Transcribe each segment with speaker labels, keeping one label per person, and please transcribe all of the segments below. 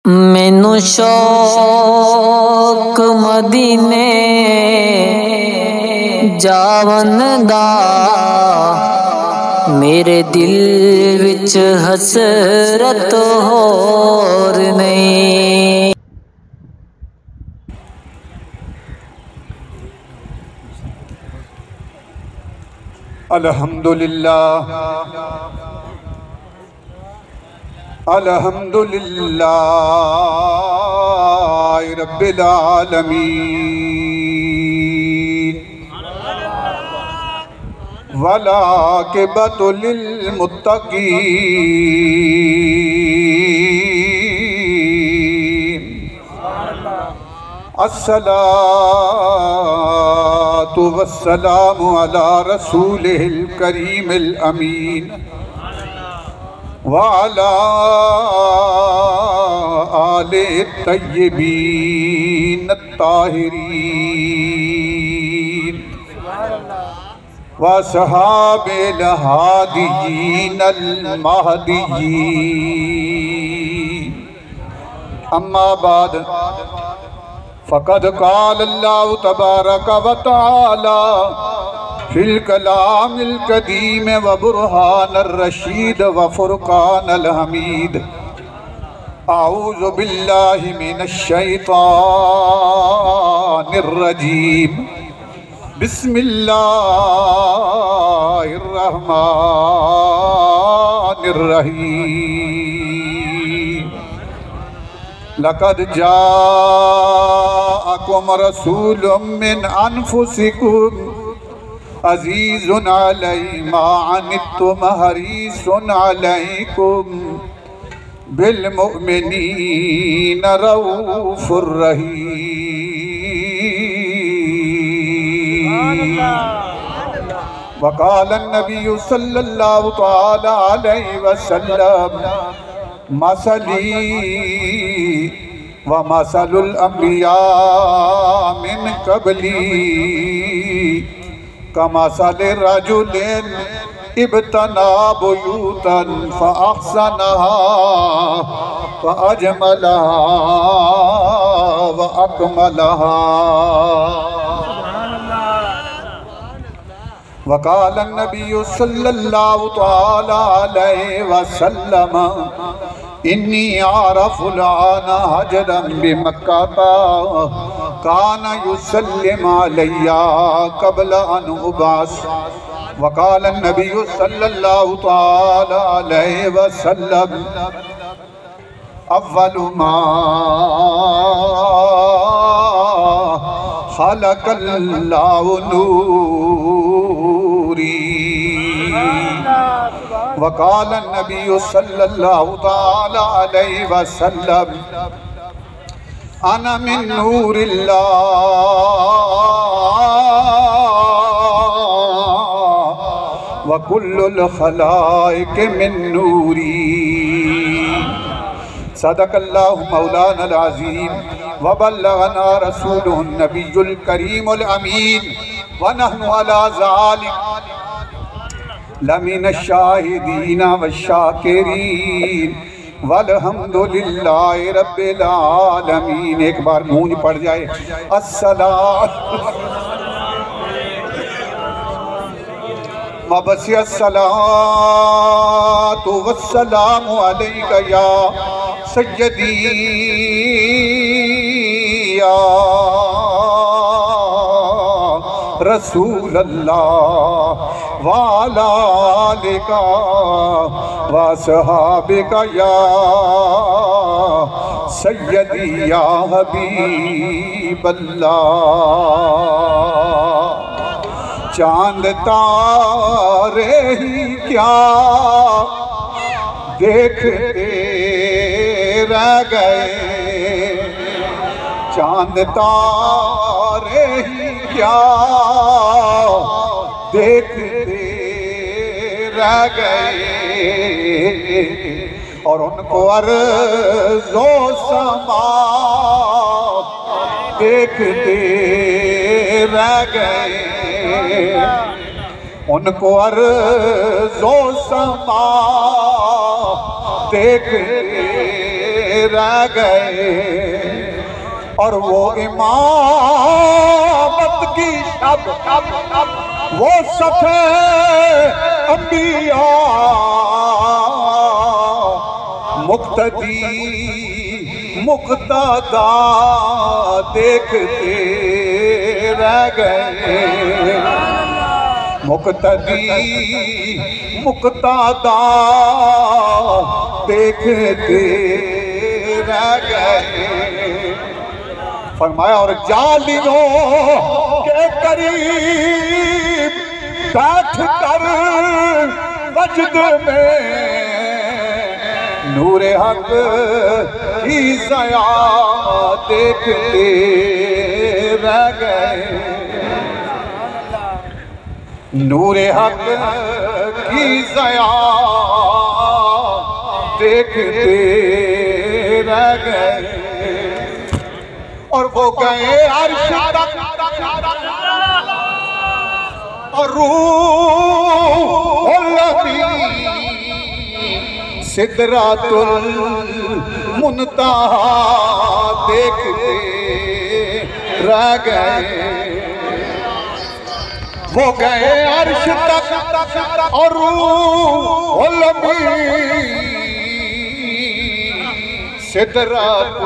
Speaker 1: مینوں شوق مدینے جاون دا، میرے دل وچ حسرت ہور نہیں۔
Speaker 2: الحمدللہ الحمدللہ رب العالمین، والعاقبۃ للمتقین، الصلاۃ والسلام علی رسولہ الکریم الامین، وعلى آل الطیبین الطاہرین، وصحاب الہادیین المہدیین، اما بعد فقد قال اللہ تبارک و تعالی فی الکلام القدیم وبرہان الرشید وفرقان الحمید، اعوذ باللہ من الشیطان الرجیم، بسم اللہ الرحمن الرحیم، لقد جاءکم رسول من انفسکم عزیز علی ما عنتم حریص علیکم بالمؤمنین رؤوف الرحیم۔ وقال النبی صلی اللہ تعالی علیہ وسلم، مثلی ومثل الانبیاء من قبلی كمثل رجل ابتنى بيوتا فأحسنها فأجملها وأكملها، وقال النبي صلى الله تعالى عليه وسلم، إني أعرف الآن هجرا بمكة كان يسلم علي قبل أن أبعث، وقال النبي صلى الله تعالى عليه وسلم، أول ما خلق الله نوري، وقال النبي صلى الله تعالى عليه وسلم، أنا من نور الله وكل الخلائق من نوري۔ صدق اللہ مولانا العظیم وبلغنا رسوله النبی الکریم الامین، ونحن على ذلك لمن الشاہدین والشاکرین، والحمدللہ رب العالمین۔ ایک بار گونج پڑ جائے، الصلاۃ وبسی الصلاۃ والسلام علیک یا سیدی یا رسول اللہ، وعلی آلک وصحابک یا سیدی یا حبیب اللہ۔ چاند تارے ہی کیا دیکھتے رہ گئے، چاند تارے ہی کیا دیکھتے رہ گئے، اور ان کو ارض و سما دیکھتے رہ گئے، ان کو ارض و سما دیکھتے رہ گئے اور وہ امامت کی شب وہ صفحے انبیاء مقتدی مقتدا دیکھتے رہ گئے مقتدی مقتدا دیکھتے رہ گئے فرمایا اور جالیوں کے قریب بیٹھ کر وجد میں نور حق کی ضیاء دیکھتے رہ گئے نور حق کی ضیاء دیکھتے رہ گئے اور وہ گئے عرش تک اور روح الامین سدرۃ المنتہا دیکھتے رہ گئے وہ گئے عرش تک اور روح الامین سدرۃ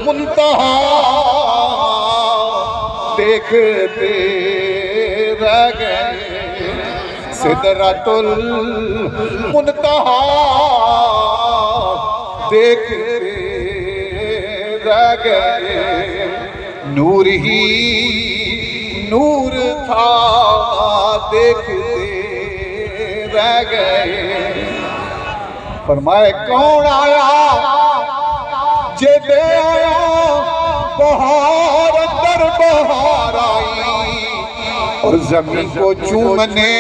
Speaker 2: المنتہا دیکھتے رہ گئے سدرۃ المنتہا دیکھتے رہ گئے نور ہی نور تھا دیکھتے رہ گئے فرمائے کون آیا جے دے آیا بہار در بہار آئی اور زمین کو چومنے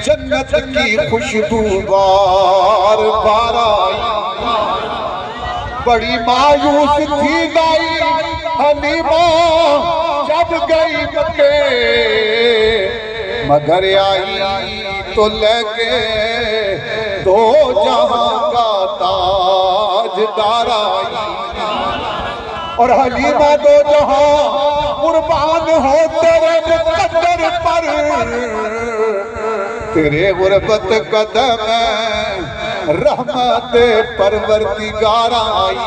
Speaker 2: جنت کی خوشبو بار بار آئی بڑی مایوس تھی دائی حلیمہ جب گئی مکے مگر آئی تو لے کے دو جہاں کا تاجدار آئی اور حلیمہ دو جہاں قربان ہو تیرے مقدر پر تیرے غربت قدم رحمت پروردگار آئی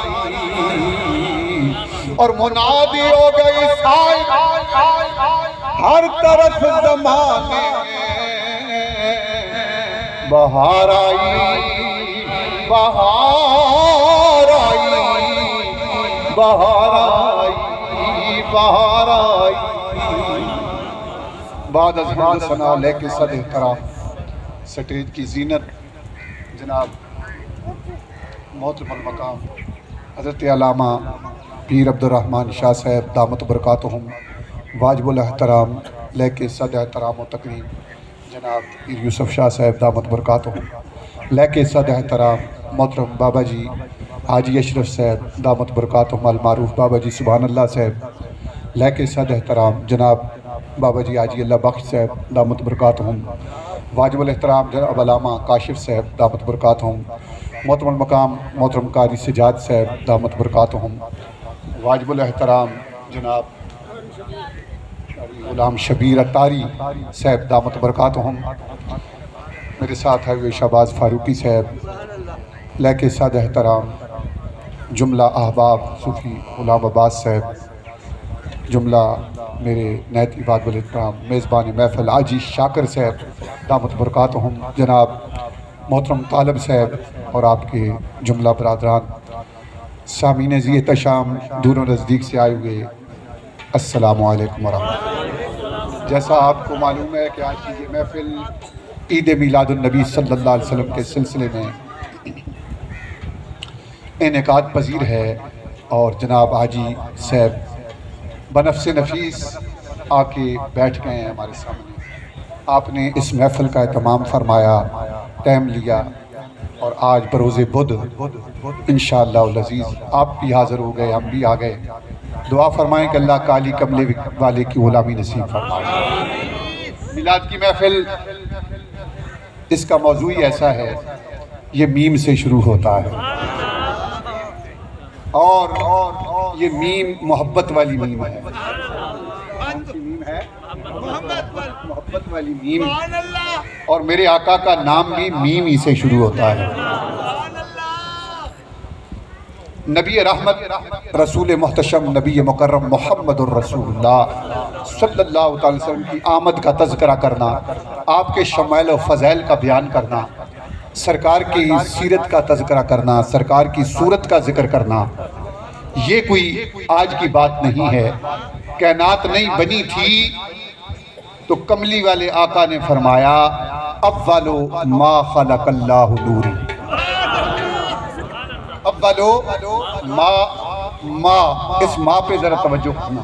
Speaker 2: اور منادی ہو گئی سائی ہر طرف زمانے بہار آئی بہار آئی بہار آئی بہار آئی بعد از حمد ثنا لے کے صد احترام سٹیج کی زینت جناب محترم المقام حضرت علامہ پیر عبدالرحمن شاہ صاحب دامت برکاتہم واجب الاحترام لے کے صد احترام و تقریم جناب پیر یوسف شاہ صاحب دامت برکاتہم لے کے صد احترام محترم بابا جی حاجی اشرف صاحب دامت برکاتہم المعروف بابا جی سبحان اللہ صاحب لے کے صد احترام جناب بابا جی حاجی اللہ بخش صاحب دامت برکاتہم واجب الاحترام جناب علامہ کاشف صاحب دامت برکاتہم محترم المقام محترم قاری سجاد صاحب دامت برکاتہم واجب الاحترام جناب غلام شبیر اتاری صاحب دامت برکاتہم میرے ساتھ ہے وہ شہباز فاروقی صاحب لے کے صد احترام جملہ احباب صوفی غلام عباس صاحب جملہ میرے نہایت عباد الاحترام میزبان محفل حاجی شاکر صاحب دامت برکاتہم جناب محترم طالب صاحب اور آپ کے جملہ برادران سامعین ذی احتشام دور و نزدیک سے آئے ہوئے السلام علیکم ورحمۃ اللہ جیسا آپ کو معلوم ہے کہ آج کی یہ محفل عید میلاد النبی صلی اللہ علیہ وسلم کے سلسلے میں انعقاد پذیر ہے اور جناب حاجی صاحب بنفس نفیس آ کے بیٹھ گئے ہیں ہمارے سامنے آپ نے اس محفل کا اہتمام فرمایا ٹائم لیا اور آج بروز بدھ انشاءاللہ العزیز آپ بھی حاضر ہو گئے ہم بھی آ گئے دعا فرمائیں کہ اللہ کالی کملے والے کی غلامی نصیب فرمائے میلاد کی محفل اس کا موضوع ہی ایسا ہے یہ میم سے شروع ہوتا ہے اور یہ میم محبت والی میم ہے. کون سی میم ہے؟ محبت والی میم. اور میرے آقا کا نام بھی میم ہی سے شروع ہوتا ہے. نبی رحمت رسول محتشم نبی مکرم محمد الرسول اللہ صلی اللہ تعالی وسلم کی آمد کا تذکرہ کرنا، آپ کے شمائل و فضائل کا بیان کرنا، سرکار کی سیرت کا تذکرہ کرنا، سرکار کی صورت کا ذکر کرنا، یہ کوئی آج کی بات نہیں ہے. کائنات نہیں بنی تھی تو کملی والے آقا نے فرمایا اولو ما خلق اللہ نوری. اولو ما اس ما پہ ذرا توجہ کرنا.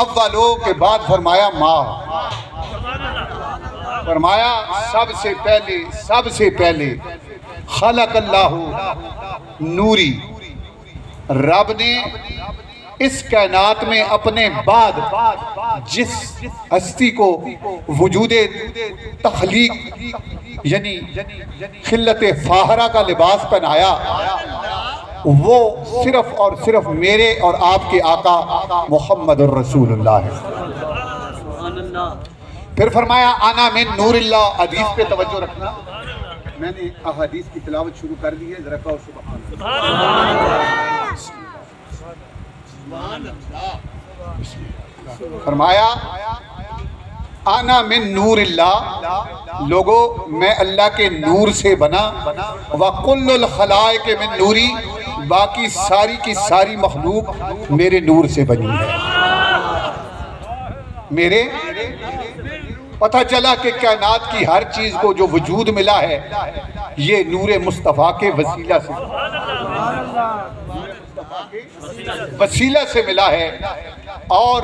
Speaker 2: اولو کے بعد فرمایا ما، فرمایا سب سے پہلے خلق اللہ نوری. رب نے اس کائنات میں اپنے بعد جس ہستی کو وجود تخلیق یعنی خلت فاہرہ کا لباس پہنایا، وہ صرف اور صرف میرے اور آپ کے آقا محمد الرسول اللہ ہے. پھر فرمایا انا من نور اللہ. حدیث پہ توجہ رکھنا. میں نے احادیث کی تلاوت شروع کر دی ہے، ذرا کہو سبحان اللہ. فرمایا انا من نور اللہ، لوگو میں اللہ کے نور سے بنا. وَقُلُّ الْخَلَائِقِ مِن نوری، باقی ساری کی ساری مخلوق میرے نور سے بنی ہے. میرے پتہ چلا کہ کائنات کی ہر چیز کو جو وجود ملا ہے یہ نور مصطفیٰ کے وسیلہ سے ملا ہے. اور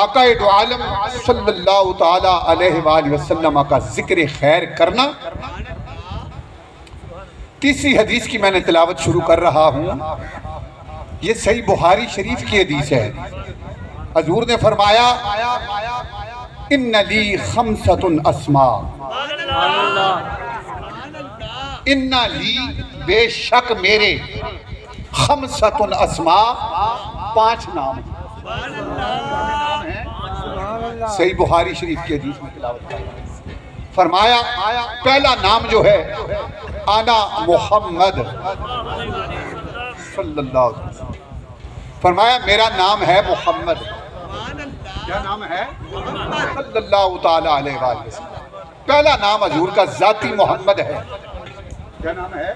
Speaker 2: آقا دو عالم صلی اللہ تعالی علیہ وآلہ وسلم کا ذکر خیر کرنا. تیسری حدیث کی میں نے تلاوت شروع کر رہا ہوں. یہ صحیح بخاری شریف کی حدیث ہے. حضور نے فرمایا ان لی خمسۃ اسماء، ان لی بے شک میرے، خمسۃ اسماء 5 نام. صحیح بخاری شریف کی حدیث میں تلاوت کرنا. فرمایا پہلا نام جو ہے انا محمد صلی اللہ علیہ وسلم. فرمایا میرا نام ہے محمد. کیا نام ہے؟ صلی اللہ تعالی علیہ وآلہ وسلم. پہلا نام حضور کا ذاتی محمد ہے. کیا نام ہے؟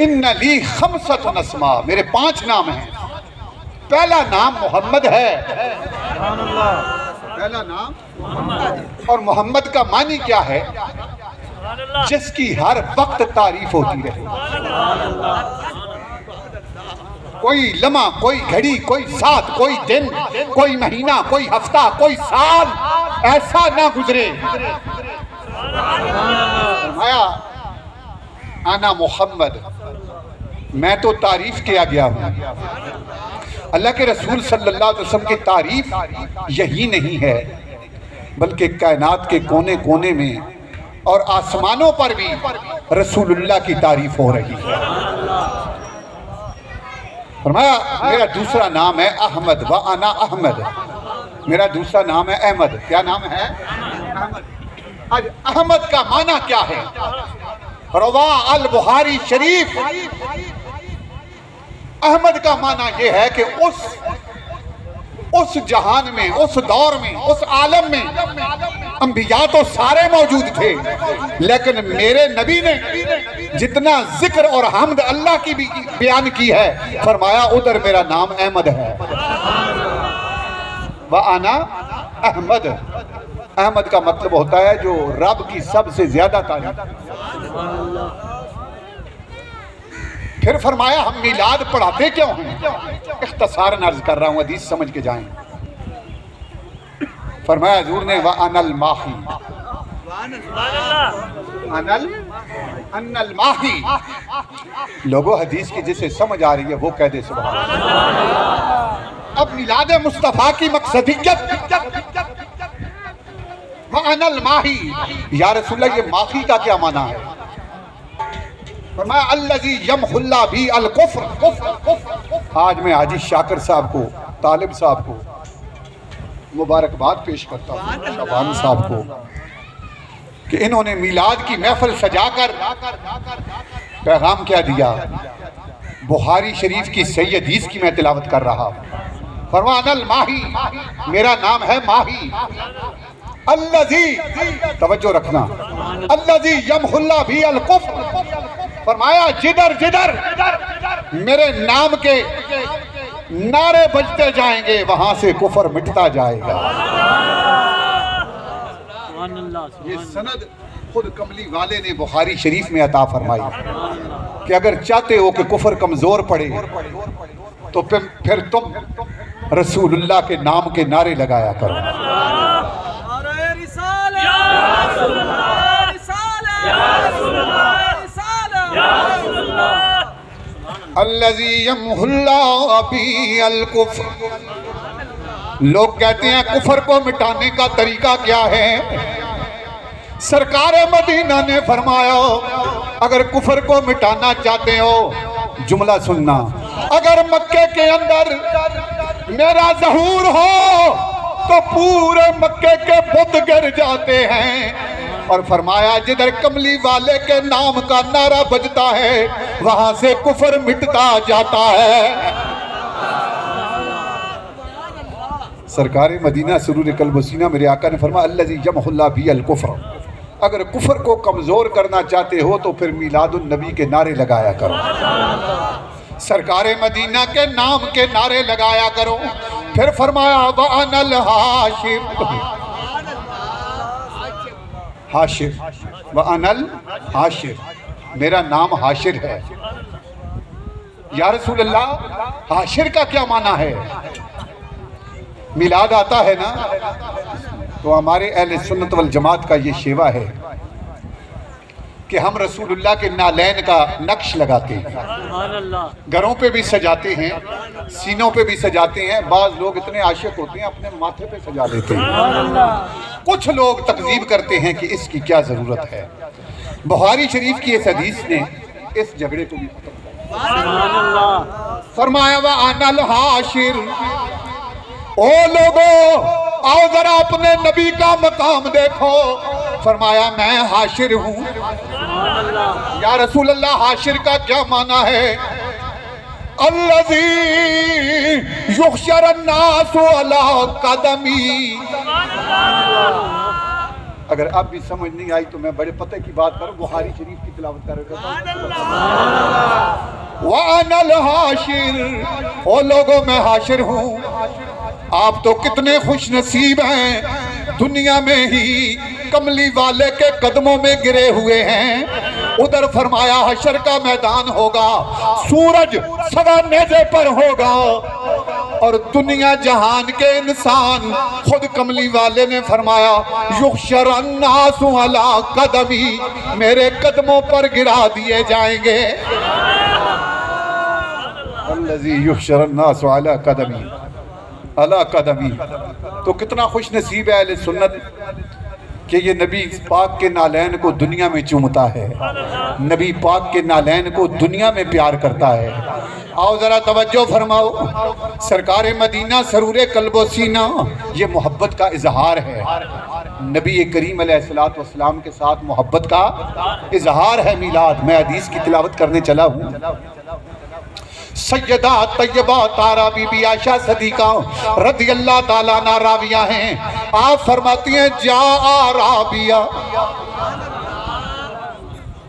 Speaker 2: ان لی خمسۃ اسماء، میرے 5 نام ہیں. پہلا نام محمد ہے. پہلا نام محمد. اور محمد کا معنی کیا ہے؟ جس کی ہر وقت تعریف ہوتی رہے. کوئی لمحہ، کوئی گھڑی، کوئی ساتھ، کوئی دن، کوئی مہینہ، کوئی ہفتہ، کوئی سال ایسا نہ گزرے. فرمایا انا محمد، میں تو تعریف کیا گیا ہوں. اللہ کے رسول صلی اللہ علیہ وسلم کی تعریف یہی نہیں ہے بلکہ کائنات کے کونے کونے میں اور آسمانوں پر بھی رسول اللہ کی تعریف ہو رہی ہے. فرمایا میرا دوسرا نام ہے احمد. وَأَنَا احمد، میرا دوسرا نام ہے احمد. کیا نام ہے؟ احمد. احمد کا معنی کیا ہے؟ روا البخاری شریف. احمد کا معنی یہ ہے کہ اس جہان میں، اس دور میں، اس عالم میں انبیاء تو سارے موجود تھے، لیکن میرے نبی نے جتنا ذکر اور حمد اللہ کی بھی بیان کی ہے، فرمایا ادھر میرا نام احمد ہے. وَأَنَا احمد. احمد کا مطلب ہوتا ہے جو رب کی سب سے زیادہ تعریف. پھر فرمایا ہم میلاد پڑھاتے کیوں ہیں؟ اختصاراً عرض کر رہا ہوں، حدیث سمجھ کے جائیں. فرمایا حضور نے وَأَنَا الْمَاحِي، أَنَا الْمَاحِي. لوگوں حدیث کی جسے سمجھ آ رہی ہے وہ کہہ دے سبحان اللہ. اب میلاد مصطفیٰ کی مقصدیت وَأَنَا الْمَاحِي. یا رسول اللہ یہ ماحی کا کیا معنی ہے؟ فرمایا الذی یمحو اللہ بھی الکفر۔ آج میں حاجی شاکر صاحب کو، طالب صاحب کو مبارکباد پیش کرتا ہوں، شعبان صاحب کو، کہ انہوں نے میلاد کی محفل سجا کر پیغام کیا دیا۔ بخاری شریف کی صحیح حدیث کی میں تلاوت کر رہا ہوں۔ فرمایا الماہی، میرا نام ہے ماہی، الذی، توجہ رکھنا، الذی یمحو اللہ بھی الکفر۔ فرمایا جدھر جدھر میرے نام کے نعرے بجتے جائیں گے وہاں سے کفر مٹتا جائے گا۔ یہ سند خود کملی والے نے بخاری شریف میں عطا فرمائی کہ اگر چاہتے ہو کہ کفر کمزور پڑے تو پھر تم رسول اللہ کے نام کے نعرے لگایا کرو۔ الذی یمحو اللہ بھی الکفر۔ لوگ کہتے ہیں کفر کو مٹانے کا طریقہ کیا ہے؟ سرکار مدینہ نے فرمایا اگر کفر کو مٹانا چاہتے ہو، جملہ سننا، اگر مکے کے اندر میرا ظہور ہو تو پورے مکے کے بت گر جاتے ہیں، اور فرمایا جدھر کملی والے کے نام کا نعرہ بجتا ہے وہاں سے کفر مٹتا جاتا ہے۔ سرکار مدینہ سرور قلب و سینہ میرے آقا نے فرمایا الذی یمحو اللہ بھی الکفر۔ اگر کفر کو کمزور کرنا چاہتے ہو تو پھر میلاد النبی کے نعرے لگایا کرو، سرکار مدینہ کے نام کے نعرے لگایا کرو۔ پھر فرمایا وَأَنَا الْحَاشِرُ، حاشر، وَأَنَا الْحَاشِرُ، میرا نام حاشر ہے۔ یا رسول اللہ حاشر کا کیا معنی ہے؟ میلاد آتا ہے نا تو ہمارے اہل سنت والجماعت کا یہ شیوہ ہے کہ ہم رسول اللہ کے نالین کا نقش لگاتے ہیں، گھروں پہ بھی سجاتے ہیں، سینوں پہ بھی سجاتے ہیں۔ بعض لوگ اتنے عاشق ہوتے ہیں اپنے ماتھے پہ سجا لیتے ہیں۔ کچھ لوگ تکذیب کرتے ہیں کہ اس کی کیا ضرورت ہے۔ بخاری شریف کی اس حدیث نے اس جھگڑے کو بھی ختم کیا۔ فرمایا وَأَنَا الْحَاشِرُ، او لوگو آؤ ذرا اپنے نبی کا مقام دیکھو۔ فرمایا میں حاشر ہوں۔ یا رسول اللہ حاشر کا کیا معنی ہے؟ الذی یحشر الناس علی قدمی۔ اگر اب بھی سمجھ نہیں آئی تو میں بڑے پتہ کی بات کروں، بخاری شریف کی تلاوت کر رہا ہوں۔ وَأَنَا الْحَاشِرُ، او لوگوں میں حاشر ہوں۔ آپ تو کتنے خوش نصیب ہیں، دنیا میں ہی کملی والے کے قدموں میں گرے ہوئے ہیں۔ ادھر فرمایا حشر کا میدان ہوگا، سورج سوا نیزے پر ہوگا، اور دنیا جہان کے انسان خود کملی والے نے فرمایا یحشر الناس علی قدمی، میرے قدموں پر گرا دیے جائیں گے۔ الذی یحشر الناس علی قدمی، علی قدمی۔ تو کتنا خوش نصیب ہے اہل سنت کہ یہ نبی پاک کے نالین کو دنیا میں چومتا ہے، نبی پاک کے نالین کو دنیا میں پیار کرتا ہے۔ آؤ ذرا توجہ فرماؤ، سرکار مدینہ سرور قلب و سینہ یہ محبت کا اظہار ہے، نبی کریم علیہ السلام کے ساتھ محبت کا اظہار ہے میلاد۔ میں حدیث کی تلاوت کرنے چلا ہوں۔ سیدہ طیبہ تارا بی بی عائشہ صدیقہ رضی اللہ تعالیٰ عنہ راویہ ہیں، آپ فرماتی ہیں جاء رابیہ۔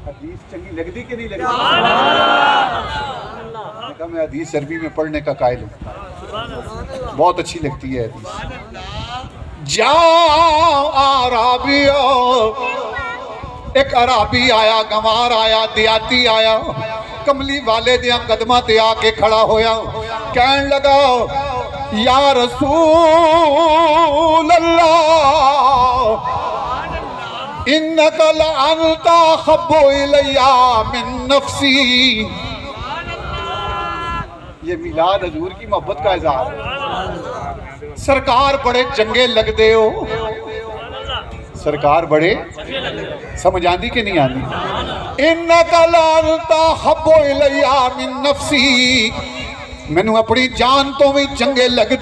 Speaker 2: حدیث چنگی لگ دی کہ نہیں لگ دی؟ میں حدیث عربی میں پڑھنے کا قائل ہوں، بہت اچھی لگتی ہے حدیث۔ جاء رابیہ، ایک عرابی آیا، گنوار آیا، دیاتی آیا، کملی والے دیاں قدمہ تے آ کے کھڑا ہویا، کہن لگا یا رسول اللہ انکا لعنت احب الی من نفسی۔ یہ میلاد حضور کی محبت کا اظہار ہے۔ سرکار بڑے چنگے لگ دے ہو، سرکار بڑے، سمجھ آندی کہ نہیں آندی؟ انکا لانتا حبو الیہ من نفسی، میں نو اپنی جان تو بھی چنگے لگ